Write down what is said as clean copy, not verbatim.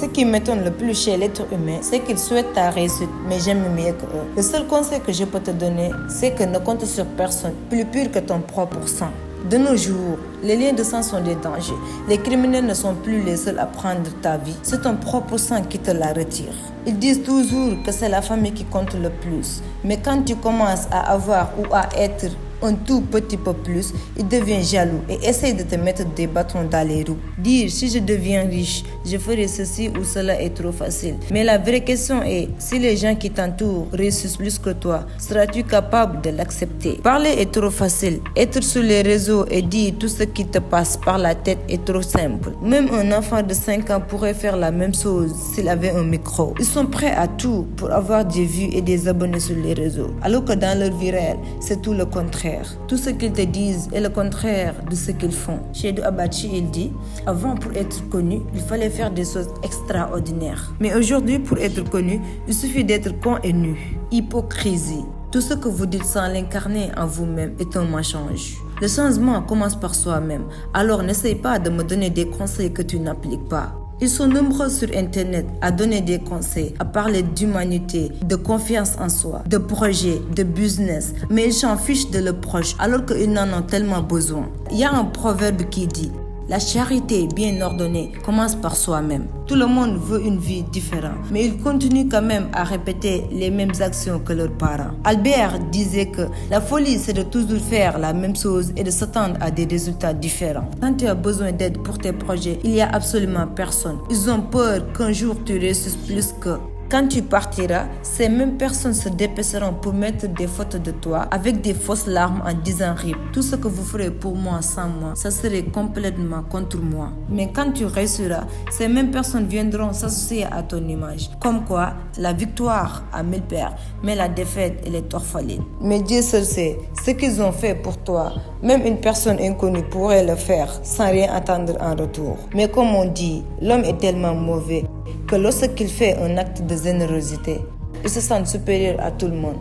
Ce qui m'étonne le plus chez l'être humain, c'est qu'ils souhaitent ta réussite, mais j'aime mieux que eux. Le seul conseil que je peux te donner, c'est que ne compte sur personne plus pur que ton propre sang. De nos jours, les liens de sang sont des dangers. Les criminels ne sont plus les seuls à prendre ta vie. C'est ton propre sang qui te la retire. Ils disent toujours que c'est la famille qui compte le plus. Mais quand tu commences à avoir ou à être un tout petit peu plus, il devient jaloux et essaie de te mettre des bâtons dans les roues. Dire si je deviens riche, je ferai ceci ou cela est trop facile. Mais la vraie question est, si les gens qui t'entourent réussissent plus que toi, seras-tu capable de l'accepter? Parler est trop facile. Être sur les réseaux et dire tout ce qui te passe par la tête est trop simple. Même un enfant de 5 ans pourrait faire la même chose s'il avait un micro. Ils sont prêts à tout pour avoir des vues et des abonnés sur les réseaux. Alors que dans leur vie réelle, c'est tout le contraire. Tout ce qu'ils te disent est le contraire de ce qu'ils font. Cheidou Abachi, il dit, avant pour être connu, il fallait faire des choses extraordinaires. Mais aujourd'hui, pour être connu, il suffit d'être con et nu. Hypocrisie. Tout ce que vous dites sans l'incarner en vous-même est un mensonge. Le changement commence par soi-même. Alors n'essaye pas de me donner des conseils que tu n'appliques pas. Ils sont nombreux sur Internet à donner des conseils, à parler d'humanité, de confiance en soi, de projets, de business. Mais ils s'en fichent de leurs proches alors qu'ils en ont tellement besoin. Il y a un proverbe qui dit « La charité bien ordonnée commence par soi-même ». Tout le monde veut une vie différente, mais ils continuent quand même à répéter les mêmes actions que leurs parents. Albert disait que la folie, c'est de toujours faire la même chose et de s'attendre à des résultats différents. Quand tu as besoin d'aide pour tes projets, il n'y a absolument personne. Ils ont peur qu'un jour tu réussisses plus qu'eux. Quand tu partiras, ces mêmes personnes se dépêcheront pour mettre des photos de toi avec des fausses larmes en disant « RIP, tout ce que vous ferez pour moi sans moi, ça serait complètement contre moi. » Mais quand tu réussiras, ces mêmes personnes viendront s'associer à ton image. Comme quoi, la victoire a 1000 pères, mais la défaite, elle est orpheline. Mais Dieu seul sait ce qu'ils ont fait pour toi. Même une personne inconnue pourrait le faire sans rien attendre en retour. Mais comme on dit, l'homme est tellement mauvais que lorsqu'il fait un acte de générosité, il se sent supérieur à tout le monde.